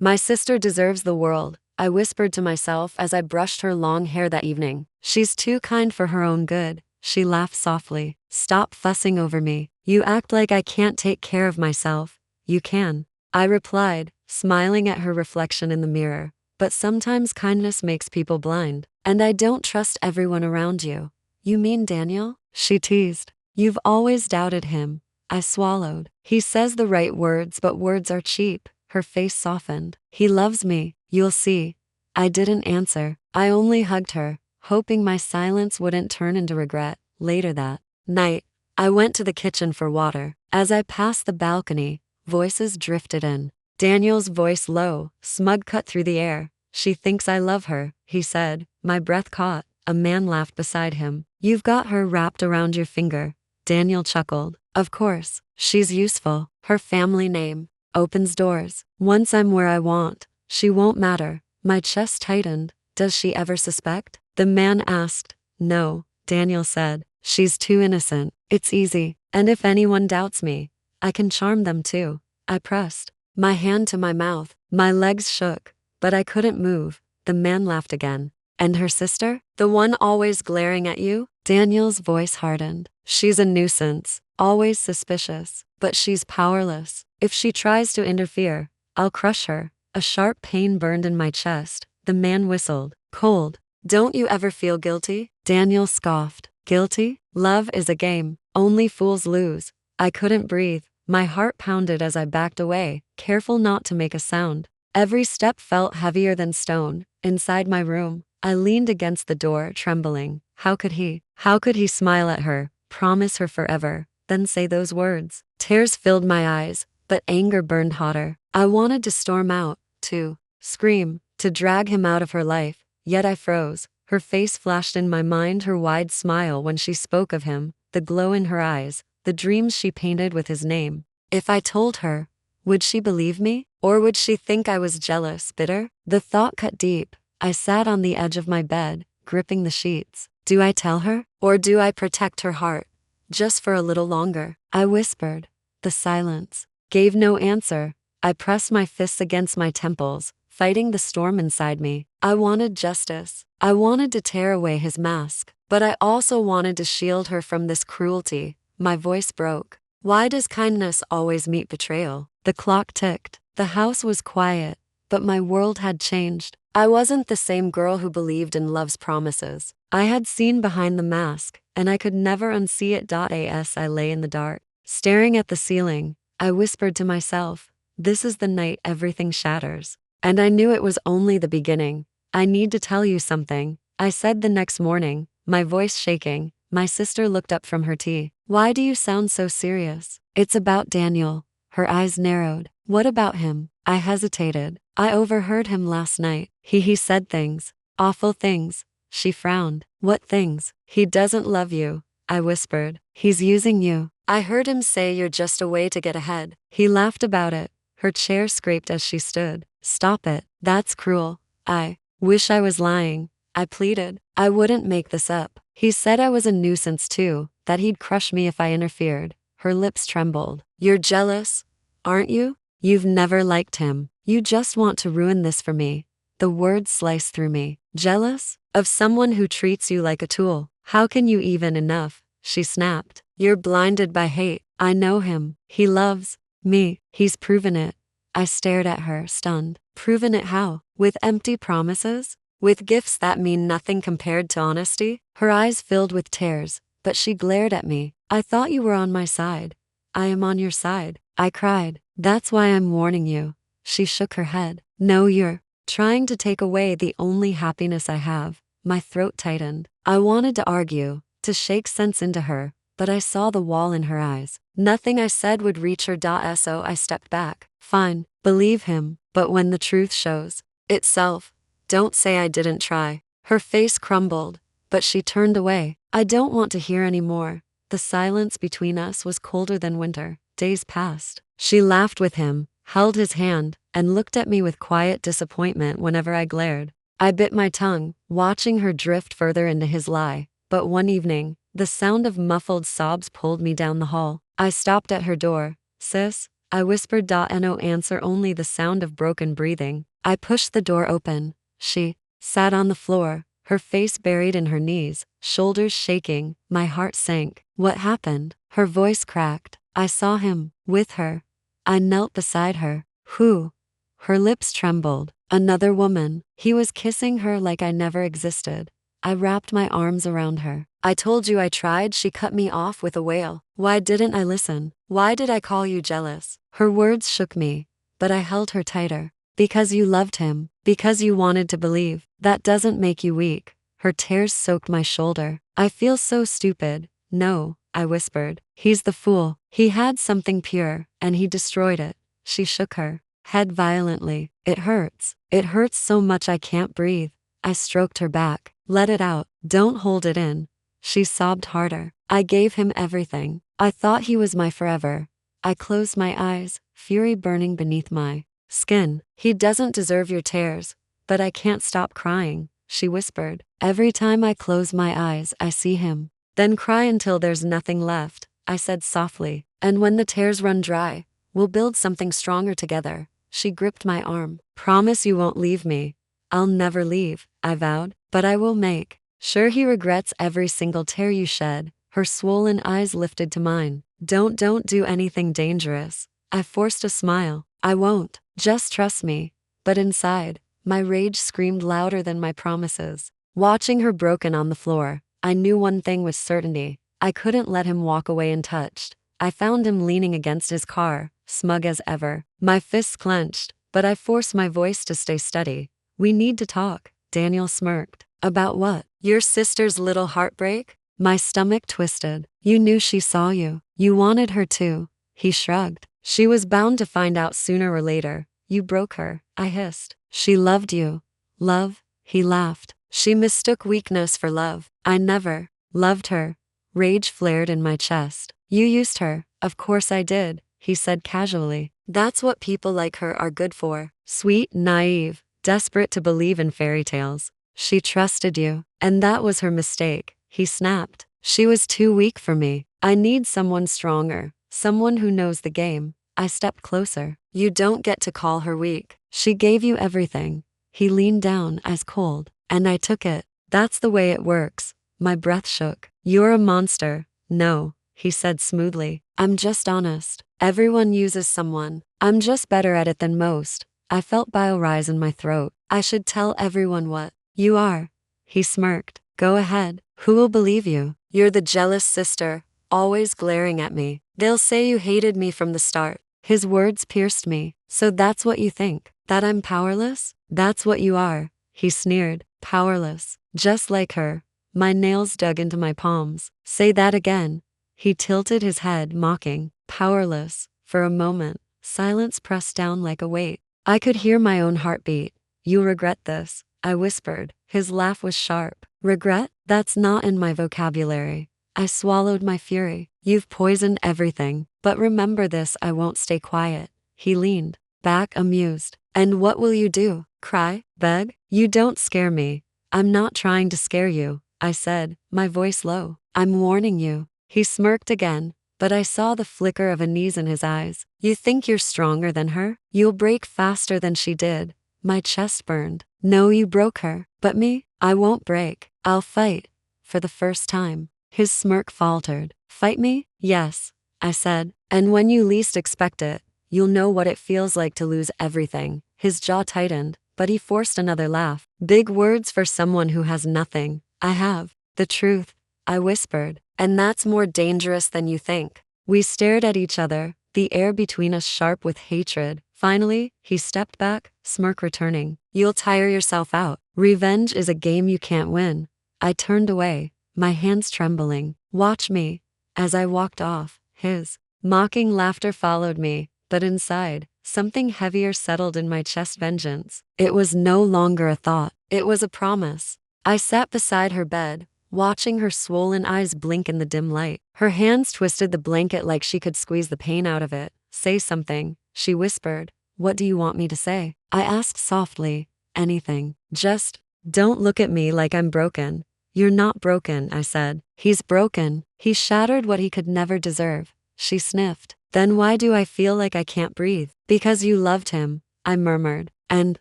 My sister deserves the world, I whispered to myself as I brushed her long hair that evening. She's too kind for her own good. She laughed softly. Stop fussing over me. You act like I can't take care of myself. You can. I replied, smiling at her reflection in the mirror. But sometimes kindness makes people blind. And I don't trust everyone around you. You mean Daniel? She teased. You've always doubted him. I swallowed. He says the right words, but words are cheap. Her face softened. He loves me, you'll see. I didn't answer. I only hugged her, hoping my silence wouldn't turn into regret. Later that night, I went to the kitchen for water. As I passed the balcony, voices drifted in. Daniel's voice low, smug cut through the air. She thinks I love her, he said. My breath caught. A man laughed beside him. You've got her wrapped around your finger. Daniel chuckled. Of course, she's useful. Her family name opens doors. Once I'm where I want, she won't matter. My chest tightened. Does she ever suspect? The man asked. No, Daniel said. She's too innocent. It's easy. And if anyone doubts me, I can charm them too. I pressed my hand to my mouth. My legs shook, but I couldn't move. The man laughed again. And her sister? The one always glaring at you? Daniel's voice hardened. She's a nuisance, always suspicious, but she's powerless. If she tries to interfere, I'll crush her. A sharp pain burned in my chest. The man whistled. Cold. Don't you ever feel guilty? Daniel scoffed. Guilty? Love is a game. Only fools lose. I couldn't breathe. My heart pounded as I backed away, careful not to make a sound. Every step felt heavier than stone. Inside my room, I leaned against the door, trembling. How could he smile at her, promise her forever, then say those words? Tears filled my eyes, but anger burned hotter. I wanted to storm out, to scream, to drag him out of her life, yet I froze. Her face flashed in my mind, her wide smile when she spoke of him, the glow in her eyes, the dreams she painted with his name. If I told her, would she believe me? Or would she think I was jealous, bitter? The thought cut deep. I sat on the edge of my bed, gripping the sheets. Do I tell her? Or do I protect her heart? Just for a little longer, I whispered. The silence gave no answer. I pressed my fists against my temples, fighting the storm inside me. I wanted justice. I wanted to tear away his mask, but I also wanted to shield her from this cruelty. My voice broke. Why does kindness always meet betrayal? The clock ticked. The house was quiet, but my world had changed. I wasn't the same girl who believed in love's promises. I had seen behind the mask, and I could never unsee it. As I lay in the dark, staring at the ceiling, I whispered to myself, this is the night everything shatters. And I knew it was only the beginning. I need to tell you something, I said the next morning, my voice shaking. My sister looked up from her tea. Why do you sound so serious? It's about Daniel. Her eyes narrowed. What about him? I hesitated. I overheard him last night. He said things. Awful things. She frowned. What things? He doesn't love you, I whispered. He's using you. I heard him say you're just a way to get ahead. He laughed about it. Her chair scraped as she stood. Stop it. That's cruel. I wish I was lying, I pleaded. I wouldn't make this up. He said I was a nuisance too, that he'd crush me if I interfered. Her lips trembled. You're jealous, aren't you? You've never liked him. You just want to ruin this for me. The words sliced through me. Jealous? Of someone who treats you like a tool. How can you even? Enough, she snapped. You're blinded by hate. I know him. He loves me. He's proven it. I stared at her, stunned. Proven it how? With empty promises? With gifts that mean nothing compared to honesty? Her eyes filled with tears, but she glared at me. I thought you were on my side. I am on your side, I cried. That's why I'm warning you. She shook her head. No, you're trying to take away the only happiness I have. My throat tightened. I wanted to argue, to shake sense into her, but I saw the wall in her eyes. Nothing I said would reach her. So I stepped back. Fine, believe him, but when the truth shows itself, don't say I didn't try. Her face crumbled, but she turned away. I don't want to hear any more. The silence between us was colder than winter. Days passed. She laughed with him, held his hand, and looked at me with quiet disappointment whenever I glared. I bit my tongue, watching her drift further into his lie. But one evening, the sound of muffled sobs pulled me down the hall. I stopped at her door. Sis, I whispered. No answer, only the sound of broken breathing. I pushed the door open. She sat on the floor, her face buried in her knees, shoulders shaking. My heart sank. What happened? Her voice cracked. I saw him, with her. I knelt beside her. Who? Her lips trembled. Another woman. He was kissing her like I never existed. I wrapped my arms around her. I told you I tried, she cut me off with a wail. Why didn't I listen? Why did I call you jealous? Her words shook me, but I held her tighter. Because you loved him. Because you wanted to believe. That doesn't make you weak. Her tears soaked my shoulder. I feel so stupid. No, I whispered. He's the fool. He had something pure, and he destroyed it. She shook her head violently. It hurts. It hurts so much I can't breathe. I stroked her back. Let it out. Don't hold it in. She sobbed harder. I gave him everything. I thought he was my forever. I closed my eyes, fury burning beneath my skin. He doesn't deserve your tears. But I can't stop crying, she whispered. Every time I close my eyes, I see him. Then cry until there's nothing left, I said softly. And when the tears run dry, we'll build something stronger together. She gripped my arm. Promise you won't leave me. I'll never leave, I vowed. But I will make sure he regrets every single tear you shed. Her swollen eyes lifted to mine. Don't do anything dangerous. I forced a smile. I won't. Just trust me. But inside, my rage screamed louder than my promises. Watching her broken on the floor, I knew one thing with certainty. I couldn't let him walk away untouched. I found him leaning against his car, smug as ever. My fists clenched, but I forced my voice to stay steady. We need to talk, Daniel smirked. About what? Your sister's little heartbreak? My stomach twisted. You knew she saw you. You wanted her too. He shrugged. She was bound to find out sooner or later. You broke her, I hissed. She loved you. Love? He laughed. She mistook weakness for love. I never loved her. Rage flared in my chest. You used her. Of course I did, he said casually. That's what people like her are good for. Sweet, naive, desperate to believe in fairy tales. She trusted you, and that was her mistake, he snapped. She was too weak for me. I need someone stronger, someone who knows the game. I stepped closer. You don't get to call her weak. She gave you everything. He leaned down, eyes cold, and I took it. That's the way it works. My breath shook. You're a monster. No, he said smoothly. I'm just honest. Everyone uses someone. I'm just better at it than most. I felt bile rise in my throat. I should tell everyone what you are. He smirked. Go ahead. Who will believe you? You're the jealous sister, always glaring at me. They'll say you hated me from the start. His words pierced me. So that's what you think? That I'm powerless? That's what you are. He sneered. Powerless. Just like her. My nails dug into my palms. Say that again. He tilted his head, mocking. Powerless. For a moment, silence pressed down like a weight. I could hear my own heartbeat. You regret this, I whispered. His laugh was sharp. Regret? That's not in my vocabulary. I swallowed my fury. You've poisoned everything. But remember this, I won't stay quiet. He leaned back, amused. And what will you do? Cry? Beg? You don't scare me. I'm not trying to scare you, I said, my voice low. I'm warning you. He smirked again, but I saw the flicker of unease in his eyes. You think you're stronger than her? You'll break faster than she did. My chest burned. No, you broke her. But me? I won't break. I'll fight. For the first time. His smirk faltered. Fight me? Yes, I said. And when you least expect it, you'll know what it feels like to lose everything. His jaw tightened, but he forced another laugh. Big words for someone who has nothing. I have the truth, I whispered. And that's more dangerous than you think. We stared at each other, the air between us sharp with hatred. Finally, he stepped back, smirk returning. You'll tire yourself out. Revenge is a game you can't win. I turned away, my hands trembling. Watch me. As I walked off, his mocking laughter followed me, but inside, something heavier settled in my chest. Vengeance. It was no longer a thought. It was a promise. I sat beside her bed, watching her swollen eyes blink in the dim light. Her hands twisted the blanket like she could squeeze the pain out of it. Say something, she whispered. What do you want me to say? I asked softly. Anything. Just don't look at me like I'm broken. You're not broken, I said. He's broken. He shattered what he could never deserve. she sniffed. Then why do I feel like I can't breathe? Because you loved him, I murmured. And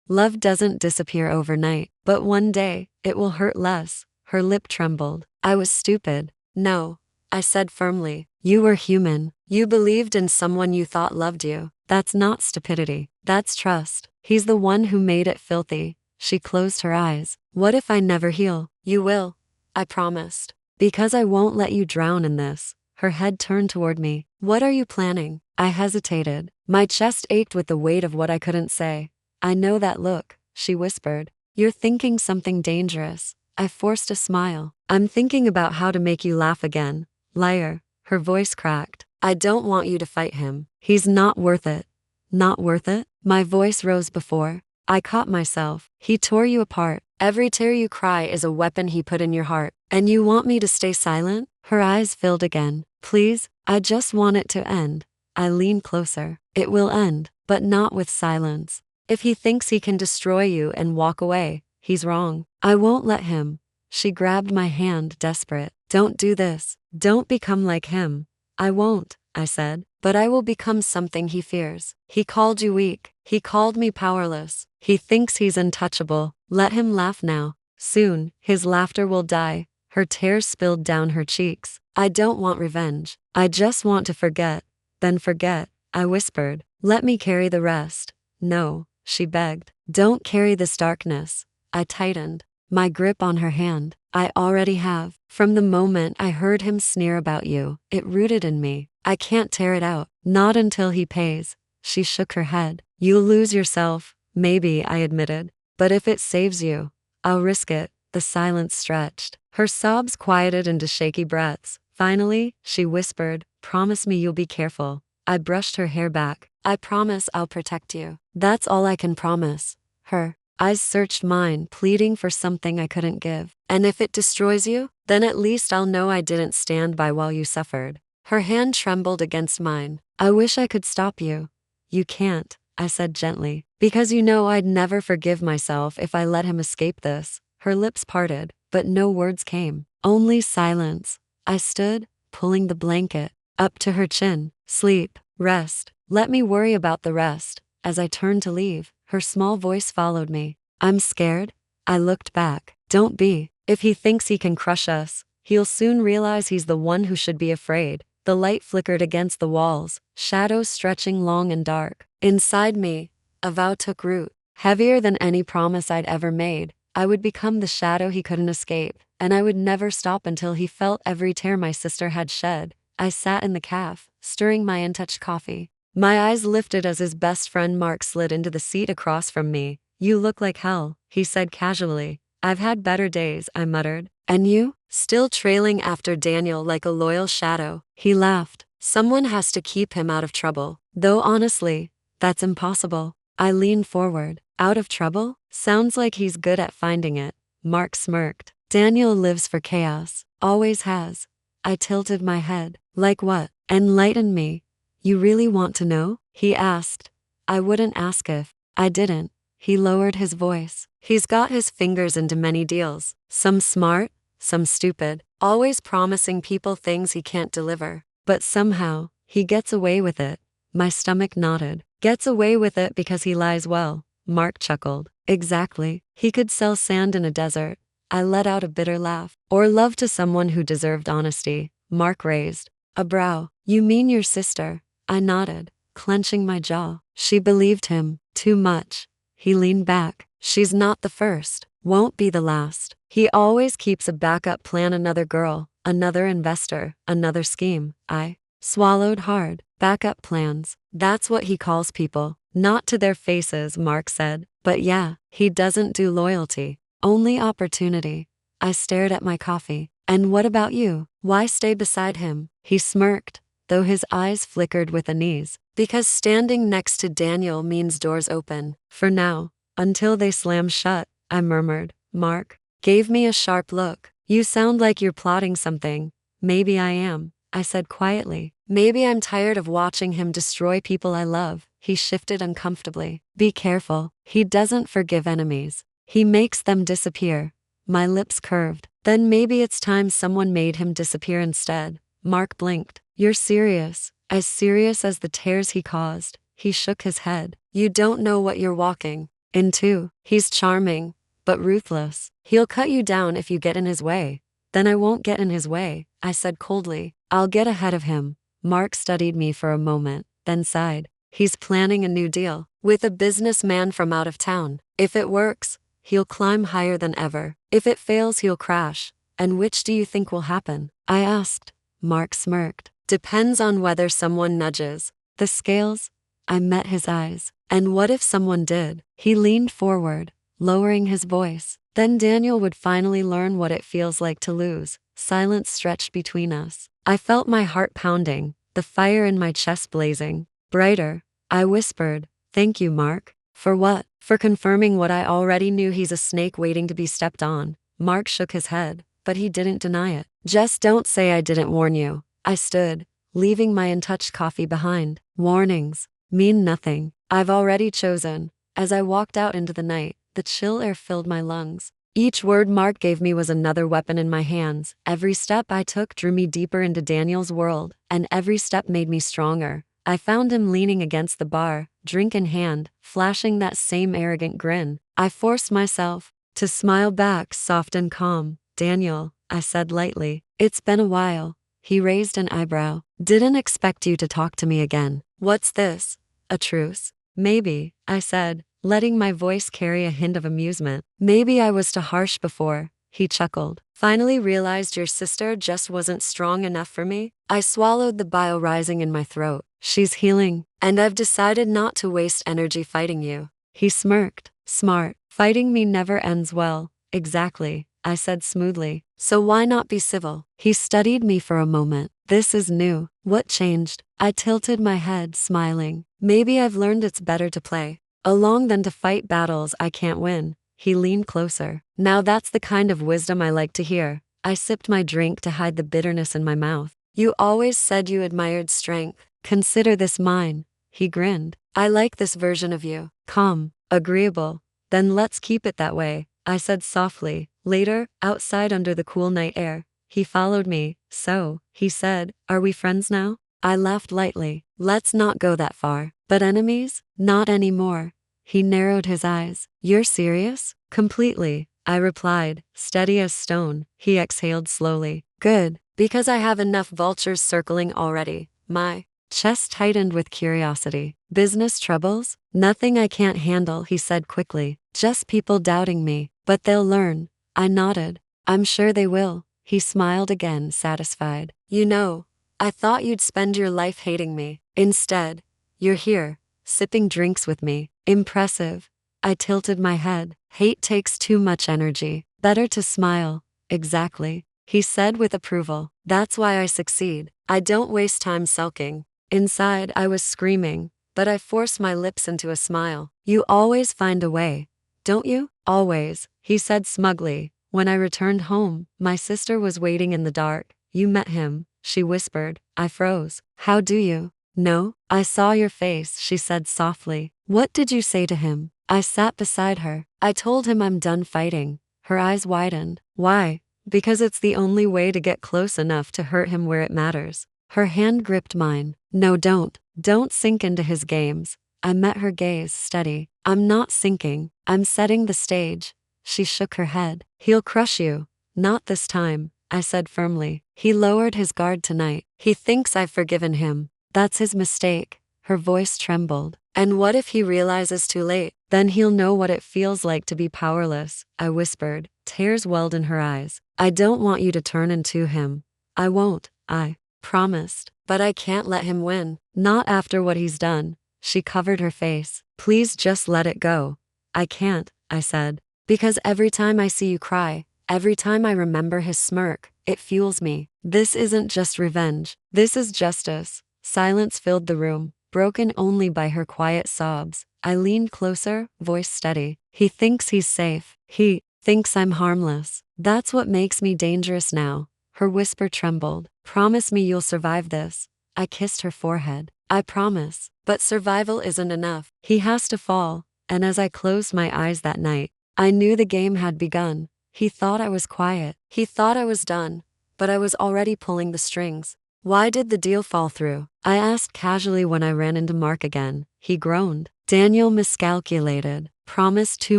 love doesn't disappear overnight, but one day, it will hurt less. Her lip trembled. I was stupid. No, I said firmly. You were human. You believed in someone you thought loved you. That's not stupidity. That's trust. He's the one who made it filthy. She closed her eyes. What if I never heal? You will, I promised. Because I won't let you drown in this. Her head turned toward me. What are you planning? I hesitated. My chest ached with the weight of what I couldn't say. I know that look, she whispered. You're thinking something dangerous. I forced a smile. I'm thinking about how to make you laugh again. Liar. Her voice cracked. I don't want you to fight him. He's not worth it. Not worth it? My voice rose before. I caught myself. He tore you apart. Every tear you cry is a weapon he put in your heart. And you want me to stay silent? Her eyes filled again. Please, I just want it to end. I leaned closer. It will end, but not with silence. If he thinks he can destroy you and walk away, he's wrong. I won't let him. She grabbed my hand, desperate. Don't do this. Don't become like him. I won't, I said, but I will become something he fears. He called you weak. He called me powerless. He thinks he's untouchable. Let him laugh now. Soon, his laughter will die. Her tears spilled down her cheeks. I don't want revenge. I just want to forget. Then forget, I whispered. Let me carry the rest. No, she begged. Don't carry this darkness. I tightened my grip on her hand. I already have. From the moment I heard him sneer about you, it rooted in me. I can't tear it out. Not until he pays. She shook her head. You'll lose yourself. Maybe, I admitted. But if it saves you, I'll risk it. The silence stretched. Her sobs quieted into shaky breaths. Finally, she whispered, promise me you'll be careful. I brushed her hair back. I promise I'll protect you. That's all I can promise. Her eyes searched mine, pleading for something I couldn't give. And if it destroys you, then at least I'll know I didn't stand by while you suffered. Her hand trembled against mine. I wish I could stop you. You can't, I said gently, because you know I'd never forgive myself if I let him escape this. Her lips parted, but no words came. Only silence. I stood, pulling the blanket up to her chin. Sleep, rest, let me worry about the rest. As I turned to leave, her small voice followed me. I'm scared. I looked back. Don't be. If he thinks he can crush us, he'll soon realize he's the one who should be afraid. The light flickered against the walls, shadows stretching long and dark. Inside me, a vow took root. Heavier than any promise I'd ever made. I would become the shadow he couldn't escape, and I would never stop until he felt every tear my sister had shed. I sat in the cafe, stirring my untouched coffee. My eyes lifted as his best friend Mark slid into the seat across from me. You look like hell, he said casually. I've had better days, I muttered. And you? Still trailing after Daniel like a loyal shadow. He laughed. Someone has to keep him out of trouble. Though honestly, that's impossible. I leaned forward. Out of trouble? Sounds like he's good at finding it. Mark smirked. Daniel lives for chaos. Always has. I tilted my head. Like what? Enlighten me. You really want to know? He asked. I wouldn't ask if I didn't. He lowered his voice. He's got his fingers into many deals. Some smart, some stupid. Always promising people things he can't deliver. But somehow, he gets away with it. My stomach nodded. Gets away with it because he lies well. Mark chuckled. Exactly. He could sell sand in a desert. I let out a bitter laugh. Or love to someone who deserved honesty. Mark raised a brow. You mean your sister? I nodded, clenching my jaw. She believed him, too much. He leaned back. She's not the first, won't be the last. He always keeps a backup plan, another girl, another investor, another scheme. I swallowed hard. Backup plans. That's what he calls people. Not to their faces, Mark said. But yeah, he doesn't do loyalty. Only opportunity. I stared at my coffee. And what about you? Why stay beside him? He smirked, though his eyes flickered with unease. Because standing next to Daniel means doors open. For now. Until they slam shut, I murmured. Mark gave me a sharp look. You sound like you're plotting something. Maybe I am, I said quietly. Maybe I'm tired of watching him destroy people I love. He shifted uncomfortably. Be careful. He doesn't forgive enemies. He makes them disappear. My lips curved. Then maybe it's time someone made him disappear instead. Mark blinked. You're serious? As serious as the tears he caused. He shook his head. You don't know what you're walking into. He's charming, but ruthless. He'll cut you down if you get in his way. Then I won't get in his way, I said coldly. I'll get ahead of him. Mark studied me for a moment, then sighed. He's planning a new deal with a businessman from out of town. If it works, he'll climb higher than ever. If it fails, he'll crash. And which do you think will happen? I asked. Mark smirked. Depends on whether someone nudges the scales. I met his eyes. And what if someone did? He leaned forward, lowering his voice. Then Daniel would finally learn what it feels like to lose. Silence stretched between us. I felt my heart pounding, the fire in my chest blazing brighter. I whispered, thank you, Mark. For what? For confirming what I already knew. He's a snake waiting to be stepped on. Mark shook his head, but he didn't deny it. Just don't say I didn't warn you. I stood, leaving my untouched coffee behind. Warnings mean nothing. I've already chosen. As I walked out into the night, the chill air filled my lungs. Each word Mark gave me was another weapon in my hands. Every step I took drew me deeper into Daniel's world, and every step made me stronger. I found him leaning against the bar, drink in hand, flashing that same arrogant grin. I forced myself to smile back, soft and calm. Daniel, I said lightly, it's been a while. He raised an eyebrow. Didn't expect you to talk to me again. What's this? A truce? Maybe, I said, letting my voice carry a hint of amusement. Maybe I was too harsh before. He chuckled. Finally realized your sister just wasn't strong enough for me? I swallowed the bile rising in my throat. She's healing, and I've decided not to waste energy fighting you. He smirked. Smart. Fighting me never ends well. Exactly, I said smoothly. So why not be civil? He studied me for a moment. This is new. What changed? I tilted my head, smiling. Maybe I've learned it's better to play along than to fight battles I can't win. He leaned closer. Now that's the kind of wisdom I like to hear. I sipped my drink to hide the bitterness in my mouth. You always said you admired strength. Consider this mine. He grinned. I like this version of you. Calm, agreeable. Then let's keep it that way, I said softly. Later, outside under the cool night air, he followed me. So, he said, are we friends now? I laughed lightly. Let's not go that far. But enemies? Not anymore. He narrowed his eyes. You're serious? Completely, I replied, steady as stone. He exhaled slowly. Good, because I have enough vultures circling already. My chest tightened with curiosity. Business troubles? Nothing I can't handle, he said quickly. Just people doubting me. But they'll learn. I nodded. I'm sure they will. He smiled again, satisfied. You know, I thought you'd spend your life hating me. Instead, you're here, sipping drinks with me. Impressive. I tilted my head. Hate takes too much energy. Better to smile. Exactly. He said with approval. That's why I succeed. I don't waste time sulking. Inside, I was screaming, but I forced my lips into a smile. You always find a way, don't you? Always, he said smugly. When I returned home, my sister was waiting in the dark. You met him, she whispered. I froze. How do you? No, I saw your face, she said softly. What did you say to him? I sat beside her. I told him I'm done fighting. Her eyes widened. Why? Because it's the only way to get close enough to hurt him where it matters. Her hand gripped mine. No, don't. Don't sink into his games. I met her gaze, steady. I'm not sinking. I'm setting the stage. She shook her head. He'll crush you. Not this time, I said firmly. He lowered his guard tonight. He thinks I've forgiven him. That's his mistake. Her voice trembled. And what if he realizes too late? Then he'll know what it feels like to be powerless, I whispered. Tears welled in her eyes. I don't want you to turn into him. I won't, I promised. But I can't let him win. Not after what he's done. She covered her face. Please just let it go. I can't, I said. Because every time I see you cry, every time I remember his smirk, it fuels me. This isn't just revenge. This is justice. Silence filled the room, broken only by her quiet sobs. I leaned closer, voice steady. He thinks he's safe. He thinks I'm harmless. That's what makes me dangerous now. Her whisper trembled. Promise me you'll survive this. I kissed her forehead. I promise. But survival isn't enough. He has to fall. And as I closed my eyes that night, I knew the game had begun. He thought I was quiet. He thought I was done. But I was already pulling the strings. Why did the deal fall through? I asked casually when I ran into Mark again. He groaned. Daniel miscalculated. Promised too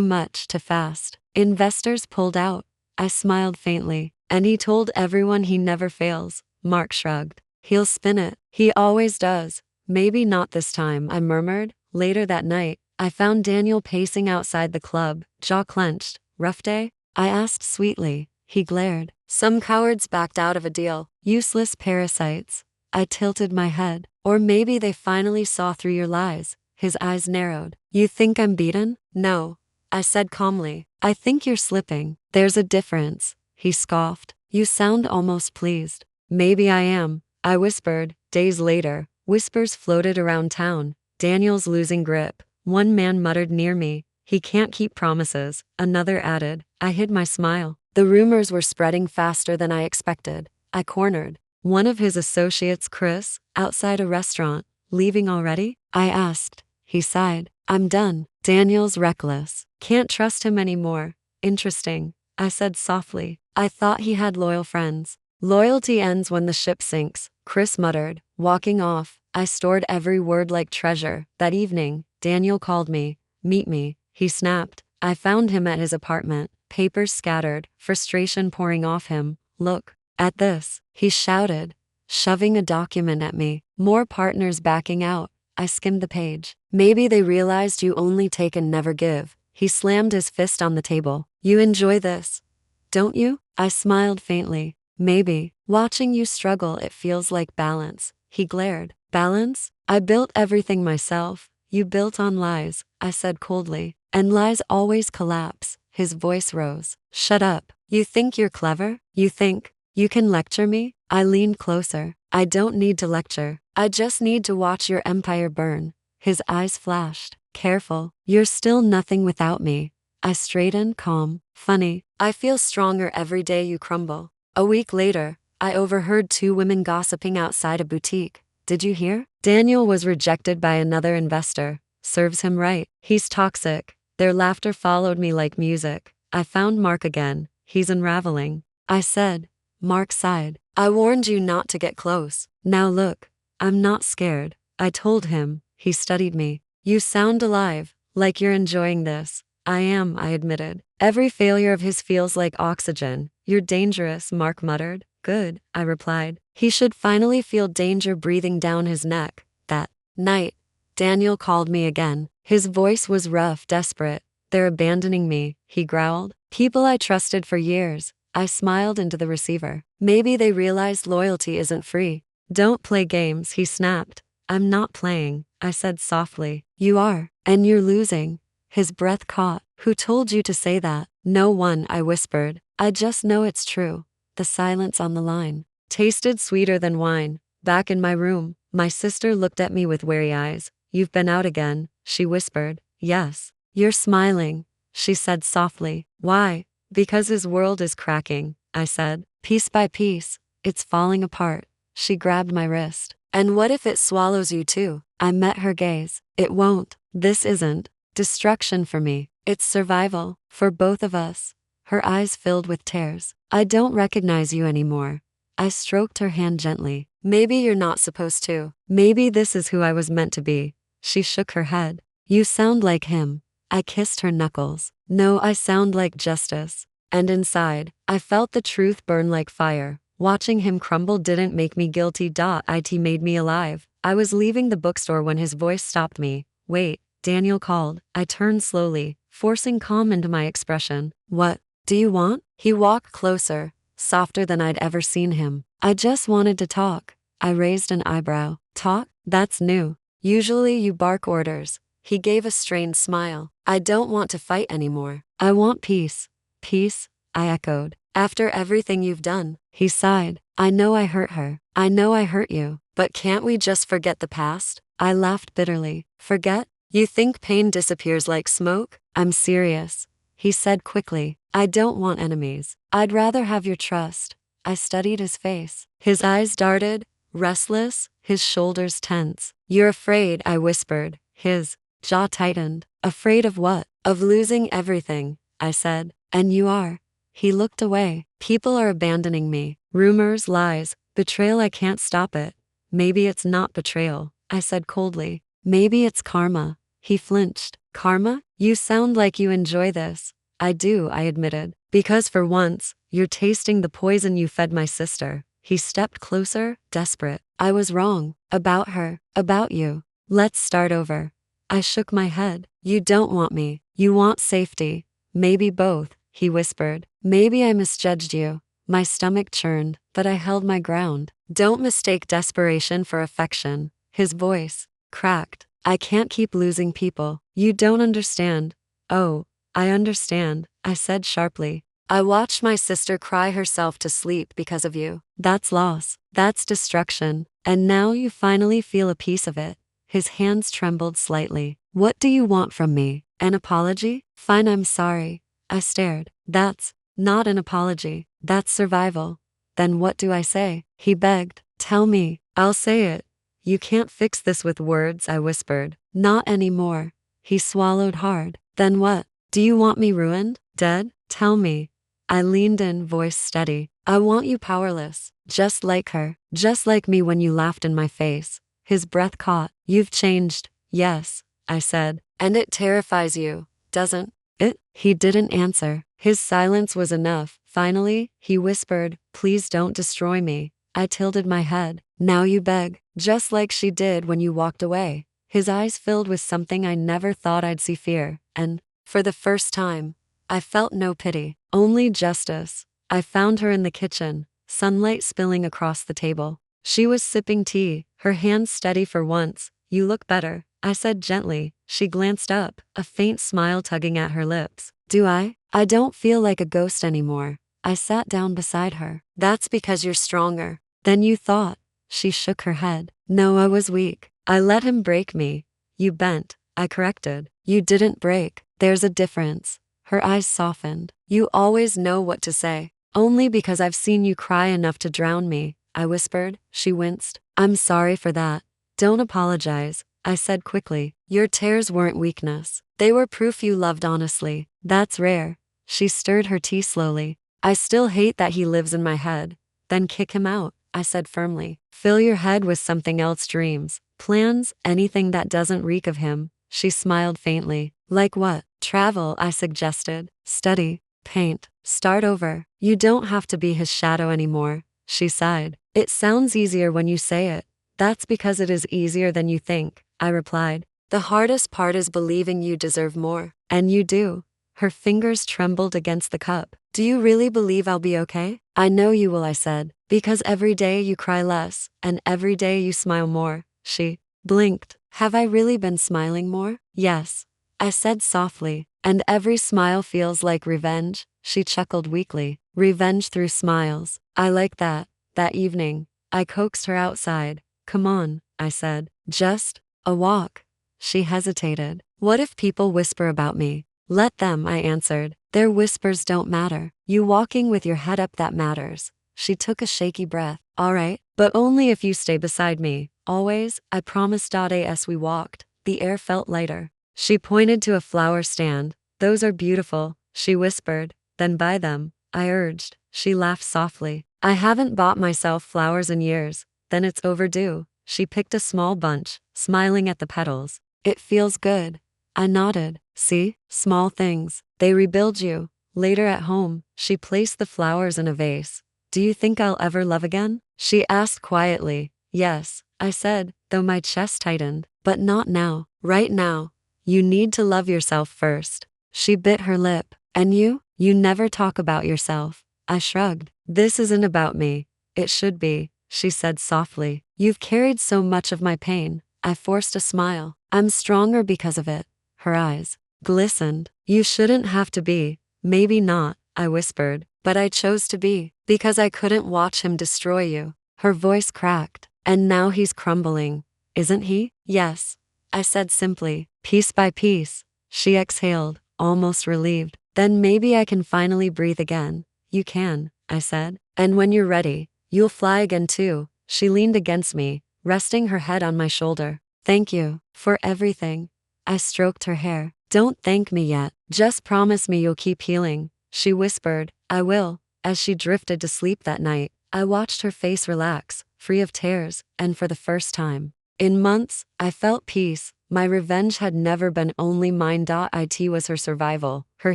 much too fast. Investors pulled out. I smiled faintly. And he told everyone he never fails. Mark shrugged. He'll spin it. He always does. Maybe not this time, I murmured. Later that night, I found Daniel pacing outside the club, jaw clenched. Rough day? I asked sweetly. He glared. Some cowards backed out of a deal. Useless parasites. I tilted my head. Or maybe they finally saw through your lies. His eyes narrowed. You think I'm beaten? No. I said calmly. I think you're slipping. There's a difference. He scoffed. You sound almost pleased. Maybe I am. I whispered. Days later, whispers floated around town. Daniel's losing grip. One man muttered near me. He can't keep promises. Another added. I hid my smile. The rumors were spreading faster than I expected. I cornered one of his associates, Chris, outside a restaurant. Leaving already? I asked. He sighed. I'm done. Daniel's reckless. Can't trust him anymore. Interesting. I said softly. I thought he had loyal friends. Loyalty ends when the ship sinks, Chris muttered. Walking off, I stored every word like treasure. That evening, Daniel called me. Meet me, he snapped. I found him at his apartment, papers scattered, frustration pouring off him. Look at this, he shouted, shoving a document at me. More partners backing out. I skimmed the page. Maybe they realized you only take and never give. He slammed his fist on the table. You enjoy this, don't you? I smiled faintly. Maybe. Watching you struggle, it feels like balance. He glared. Balance? I built everything myself. You built on lies, I said coldly. And lies always collapse. His voice rose. Shut up. You think you're clever? You think you can lecture me? I leaned closer. I don't need to lecture. I just need to watch your empire burn. His eyes flashed. Careful. You're still nothing without me. I straightened, calm. Funny. I feel stronger every day you crumble. A week later, I overheard two women gossiping outside a boutique. Did you hear? Daniel was rejected by another investor. Serves him right. He's toxic. Their laughter followed me like music. I found Mark again. He's unraveling. I said. Mark sighed. I warned you not to get close. Now look. I'm not scared. I told him. He studied me. You sound alive, like you're enjoying this. I am, I admitted. Every failure of his feels like oxygen. You're dangerous, Mark muttered. Good, I replied. He should finally feel danger breathing down his neck. That night, Daniel called me again. His voice was rough, desperate. They're abandoning me, he growled. People I trusted for years. I smiled into the receiver. Maybe they realized loyalty isn't free. Don't play games, he snapped. I'm not playing, I said softly. You are, and you're losing. His breath caught. Who told you to say that? No one, I whispered. I just know it's true. The silence on the line tasted sweeter than wine. Back in my room, my sister looked at me with wary eyes. You've been out again, she whispered. Yes. You're smiling, she said softly. Why? Because his world is cracking, I said. Piece by piece, it's falling apart. She grabbed my wrist. And what if it swallows you too? I met her gaze. It won't. This isn't destruction for me. It's survival, for both of us. Her eyes filled with tears. I don't recognize you anymore. I stroked her hand gently. Maybe you're not supposed to. Maybe this is who I was meant to be. She shook her head. You sound like him. I kissed her knuckles. No, I sound like justice. And inside, I felt the truth burn like fire. Watching him crumble didn't make me guilty. It made me alive. I was leaving the bookstore when his voice stopped me. Wait, Daniel called. I turned slowly, forcing calm into my expression. What do you want? He walked closer, softer than I'd ever seen him. I just wanted to talk. I raised an eyebrow. Talk? That's new. Usually you bark orders. He gave a strained smile. I don't want to fight anymore. I want peace. Peace? I echoed. After everything you've done, he sighed. I know I hurt her. I know I hurt you. But can't we just forget the past? I laughed bitterly. Forget? You think pain disappears like smoke? I'm serious, he said quickly. I don't want enemies. I'd rather have your trust. I studied his face. His eyes darted, restless, his shoulders tense. You're afraid, I whispered. His jaw tightened. Afraid of what? Of losing everything, I said. And you are. He looked away. People are abandoning me. Rumors, lies. Betrayal, I can't stop it. Maybe it's not betrayal, I said coldly. Maybe it's karma. He flinched. Karma? You sound like you enjoy this. I do, I admitted. Because for once, you're tasting the poison you fed my sister. He stepped closer, desperate. I was wrong. About her. About you. Let's start over. I shook my head. You don't want me. You want safety. Maybe both, he whispered. Maybe I misjudged you. My stomach churned, but I held my ground. Don't mistake desperation for affection. His voice cracked. I can't keep losing people. You don't understand. Oh, I understand, I said sharply. I watched my sister cry herself to sleep because of you. That's loss. That's destruction. And now you finally feel a piece of it. His hands trembled slightly. What do you want from me? An apology? Fine, I'm sorry. I stared. That's not an apology. That's survival. Then what do I say? He begged. Tell me. I'll say it. You can't fix this with words, I whispered. Not anymore. He swallowed hard. Then what? Do you want me ruined? Dead? Tell me. I leaned in, voice steady. I want you powerless. Just like her. Just like me when you laughed in my face. His breath caught. You've changed. Yes, I said. And it terrifies you, doesn't it? He didn't answer. His silence was enough. Finally, he whispered, please don't destroy me. I tilted my head. Now you beg, just like she did when you walked away. His eyes filled with something I never thought I'd see, fear, and, for the first time, I felt no pity, only justice. I found her in the kitchen, sunlight spilling across the table. She was sipping tea, her hands steady for once. You look better, I said gently. She glanced up, a faint smile tugging at her lips. Do I? I don't feel like a ghost anymore. I sat down beside her. That's because you're stronger than you thought. She shook her head. No, I was weak. I let him break me. You bent, I corrected. You didn't break. There's a difference. Her eyes softened. You always know what to say. Only because I've seen you cry enough to drown me, I whispered. She winced. I'm sorry for that. Don't apologize, I said quickly. Your tears weren't weakness. They were proof you loved honestly. That's rare. She stirred her tea slowly. I still hate that he lives in my head. Then kick him out, I said firmly. Fill your head with something else, dreams, plans, anything that doesn't reek of him. She smiled faintly. Like what? Travel, I suggested. Study, paint, start over. You don't have to be his shadow anymore. She sighed. It sounds easier when you say it. That's because it is easier than you think, I replied. The hardest part is believing you deserve more. And you do. Her fingers trembled against the cup. Do you really believe I'll be okay? I know you will, I said. Because every day you cry less, and every day you smile more. She blinked. Have I really been smiling more? Yes, I said softly. And every smile feels like revenge. She chuckled weakly. Revenge through smiles. I like that. That evening, I coaxed her outside. Come on, I said. Just a walk. She hesitated. What if people whisper about me? Let them, I answered. Their whispers don't matter. You walking with your head up, that matters. She took a shaky breath. All right, but only if you stay beside me. Always, I promised. As we walked, the air felt lighter. She pointed to a flower stand. Those are beautiful, she whispered. Then buy them, I urged. She laughed softly. I haven't bought myself flowers in years. Then it's overdue. She picked a small bunch, smiling at the petals. It feels good. I nodded. See, small things. They rebuild you. Later at home, she placed the flowers in a vase. Do you think I'll ever love again? She asked quietly. Yes, I said, though my chest tightened. But not now. Right now. You need to love yourself first. She bit her lip. And you? You never talk about yourself. I shrugged. This isn't about me. It should be, she said softly. You've carried so much of my pain. I forced a smile. I'm stronger because of it. Her eyes glistened. You shouldn't have to be. Maybe not, I whispered. But I chose to be. Because I couldn't watch him destroy you. Her voice cracked. And now he's crumbling. Isn't he? Yes, I said simply. Piece by piece. She exhaled, almost relieved. Then maybe I can finally breathe again. You can, I said. And when you're ready, you'll fly again too. She leaned against me, resting her head on my shoulder. Thank you for everything. I stroked her hair. Don't thank me yet. Just promise me you'll keep healing. She whispered. I will. As she drifted to sleep that night, I watched her face relax, free of tears, and for the first time in months, I felt peace. My revenge had never been only mine. It was her survival, her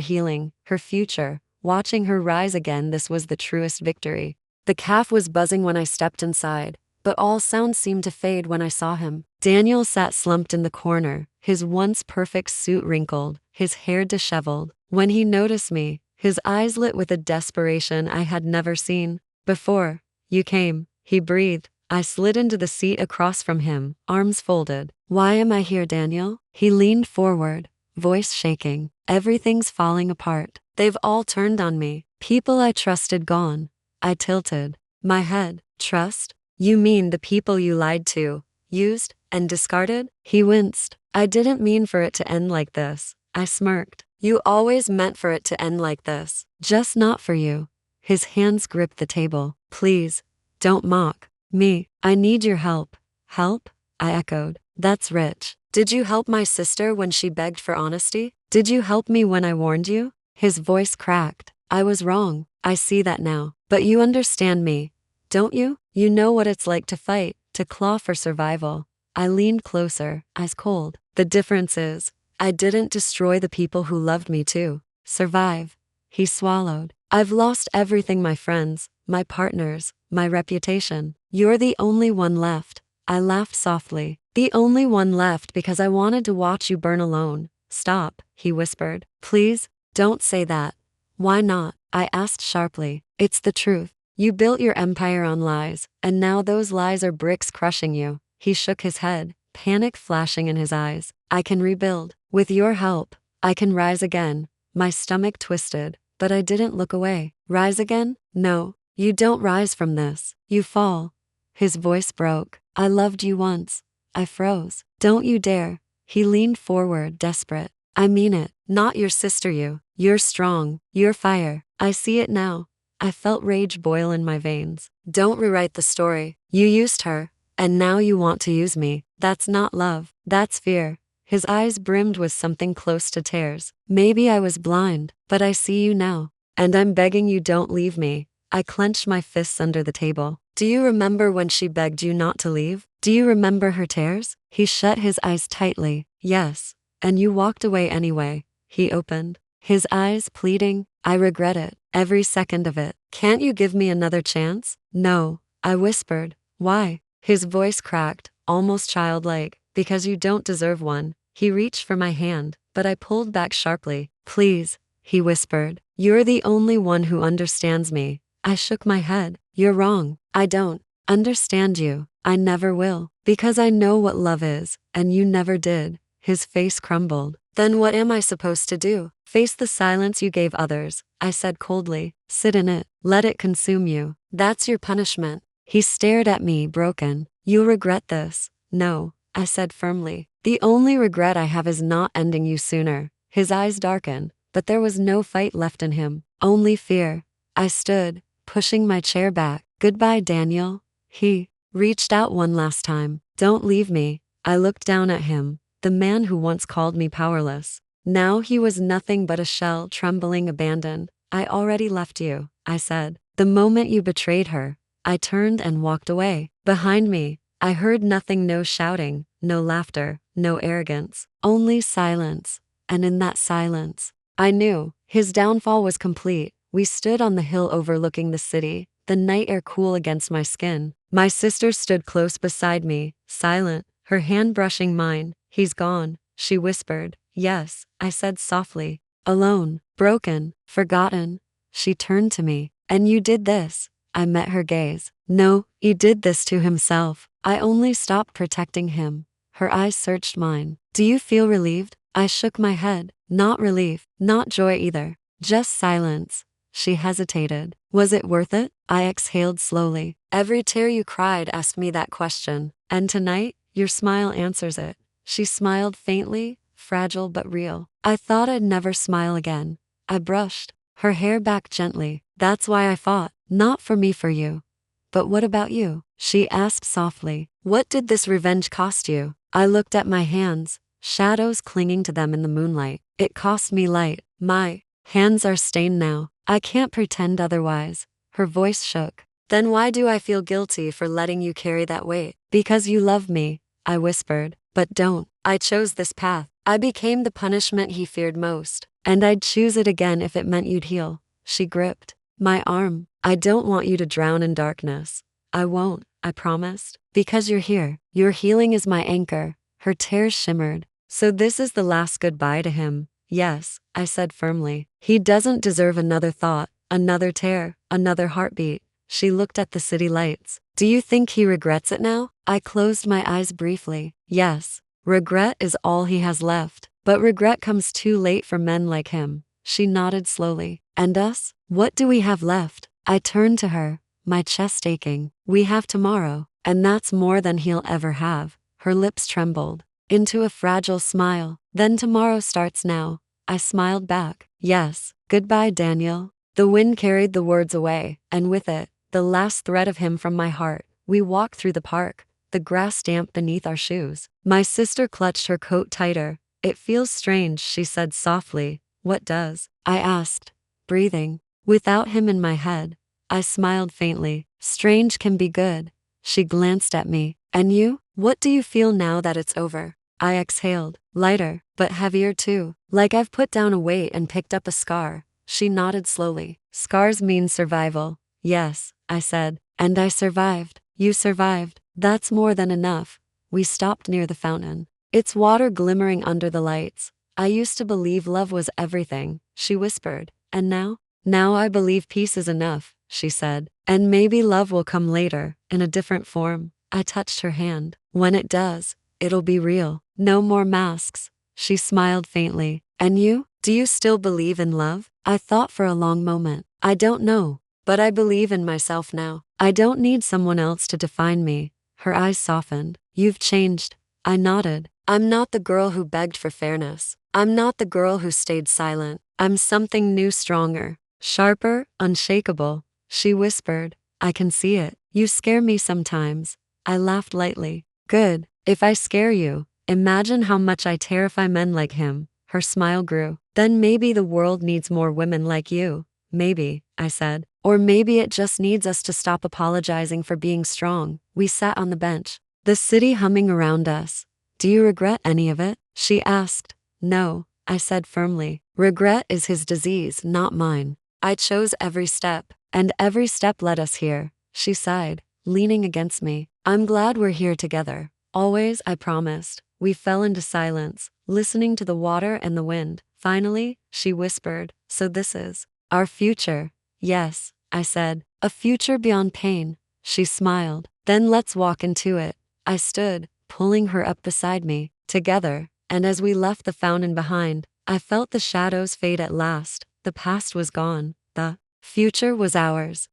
healing, her future. Watching her rise again, this was the truest victory. The calf was buzzing when I stepped inside, but all sounds seemed to fade when I saw him. Daniel sat slumped in the corner, his once perfect suit wrinkled, his hair disheveled. When he noticed me, his eyes lit with a desperation I had never seen before. "You came," he breathed. I slid into the seat across from him, arms folded. "Why am I here, Daniel?" He leaned forward, voice shaking. "Everything's falling apart. They've all turned on me. People I trusted gone." I tilted my head. "Trust? You mean the people you lied to, used, and discarded?" He winced. "I didn't mean for it to end like this." I smirked. "You always meant for it to end like this. Just not for you." His hands gripped the table. "Please, don't mock me. I need your help." "Help?" I echoed. "That's rich. Did you help my sister when she begged for honesty? Did you help me when I warned you?" His voice cracked. "I was wrong. I see that now. But you understand me, don't you? You know what it's like to fight, to claw for survival." I leaned closer, eyes cold. "The difference is, I didn't destroy the people who loved me to survive." He swallowed. "I've lost everything, my friends, my partners, my reputation. You're the only one left." I laughed softly. "The only one left because I wanted to watch you burn alone." "Stop," he whispered. "Please, don't say that." "Why not?" I asked sharply. "It's the truth. You built your empire on lies, and now those lies are bricks crushing you." He shook his head, panic flashing in his eyes. "I can rebuild. With your help, I can rise again." My stomach twisted, but I didn't look away. "Rise again? No, you don't rise from this. You fall." His voice broke. "I loved you once." I froze. "Don't you dare." He leaned forward, desperate. "I mean it. Not your sister you. You're strong. You're fire. I see it now." I felt rage boil in my veins. "Don't rewrite the story. You used her, and now you want to use me. That's not love. That's fear." His eyes brimmed with something close to tears. "Maybe I was blind, but I see you now. And I'm begging you, don't leave me." I clenched my fists under the table. "Do you remember when she begged you not to leave? Do you remember her tears?" He shut his eyes tightly. "Yes. And you walked away anyway." He opened his eyes, pleading. "I regret it. Every second of it. Can't you give me another chance?" "No," I whispered. "Why?" His voice cracked, almost childlike. "Because you don't deserve one." He reached for my hand, but I pulled back sharply. "Please," he whispered. "You're the only one who understands me." I shook my head. "You're wrong. I don't understand you. I never will. Because I know what love is, and you never did." His face crumbled. "Then what am I supposed to do?" "Face the silence you gave others," I said coldly. "Sit in it. Let it consume you. That's your punishment." He stared at me, broken. "You'll regret this." "No," I said firmly. "The only regret I have is not ending you sooner." His eyes darkened, but there was no fight left in him, only fear. I stood, pushing my chair back. "Goodbye, Daniel." He reached out one last time. "Don't leave me." I looked down at him, the man who once called me powerless. Now he was nothing but a shell, trembling, abandoned. "I already left you," I said. "The moment you betrayed her." I turned and walked away. Behind me, I heard nothing, no shouting, no laughter, no arrogance, only silence. And in that silence, I knew his downfall was complete. We stood on the hill overlooking the city, the night air cool against my skin. My sister stood close beside me, silent, her hand brushing mine. "He's gone," she whispered. "Yes," I said softly. "Alone, broken, forgotten." She turned to me. "And you did this." I met her gaze. "No, he did this to himself. I only stopped protecting him." Her eyes searched mine. "Do you feel relieved?" I shook my head. "Not relief, not joy either. Just silence." She hesitated. "Was it worth it?" I exhaled slowly. "Every tear you cried asked me that question. And tonight, your smile answers it." She smiled faintly, fragile but real. "I thought I'd never smile again." I brushed her hair back gently. "That's why I fought. Not for me, for you." "But what about you?" she asked softly. "What did this revenge cost you?" I looked at my hands, shadows clinging to them in the moonlight. "It cost me light. My hands are stained now. I can't pretend otherwise." Her voice shook. Then why do I feel guilty for letting you carry that weight? Because you love me, I whispered. But don't. I chose this path. I became the punishment he feared most. And I'd choose it again if it meant you'd heal. She gripped my arm. I don't want you to drown in darkness. I won't, I promised. Because you're here. Your healing is my anchor. Her tears shimmered. So this is the last goodbye to him. Yes, I said firmly. He doesn't deserve another thought, another tear, another heartbeat. She looked at the city lights. Do you think he regrets it now? I closed my eyes briefly. Yes. Regret is all he has left. But regret comes too late for men like him. She nodded slowly. And us? What do we have left? I turned to her, my chest aching. We have tomorrow. And that's more than he'll ever have. Her lips trembled into a fragile smile. Then tomorrow starts now. I smiled back. Yes. Goodbye, Daniel. The wind carried the words away, and with it, the last thread of him from my heart. We walked through the park, the grass damp beneath our shoes. My sister clutched her coat tighter. It feels strange, she said softly. What does? I asked, breathing. Without him in my head. I smiled faintly. Strange can be good. She glanced at me. And you? What do you feel now that it's over? I exhaled, lighter, but heavier too. Like I've put down a weight and picked up a scar. She nodded slowly. Scars mean survival. Yes, I said. And I survived. You survived. That's more than enough. We stopped near the fountain. Its water glimmering under the lights. I used to believe love was everything, she whispered. And now? Now I believe peace is enough, she said. And maybe love will come later, in a different form. I touched her hand. When it does, it'll be real. No more masks. She smiled faintly. And you? Do you still believe in love? I thought for a long moment. I don't know. But I believe in myself now. I don't need someone else to define me. Her eyes softened. You've changed. I nodded. I'm not the girl who begged for fairness. I'm not the girl who stayed silent. I'm something new, stronger, sharper, unshakable. She whispered. I can see it. You scare me sometimes. I laughed lightly. Good. If I scare you, imagine how much I terrify men like him. Her smile grew. Then maybe the world needs more women like you. Maybe, I said. Or maybe it just needs us to stop apologizing for being strong. We sat on the bench, the city humming around us. Do you regret any of it? She asked. No, I said firmly. Regret is his disease, not mine. I chose every step, and every step led us here. She sighed, leaning against me. I'm glad we're here together. Always, I promised. We fell into silence, listening to the water and the wind. Finally, she whispered, so this is our future. Yes, I said, a future beyond pain. She smiled. Then let's walk into it. I stood, pulling her up beside me, together, and as we left the fountain behind, I felt the shadows fade at last. The past was gone. The future was ours.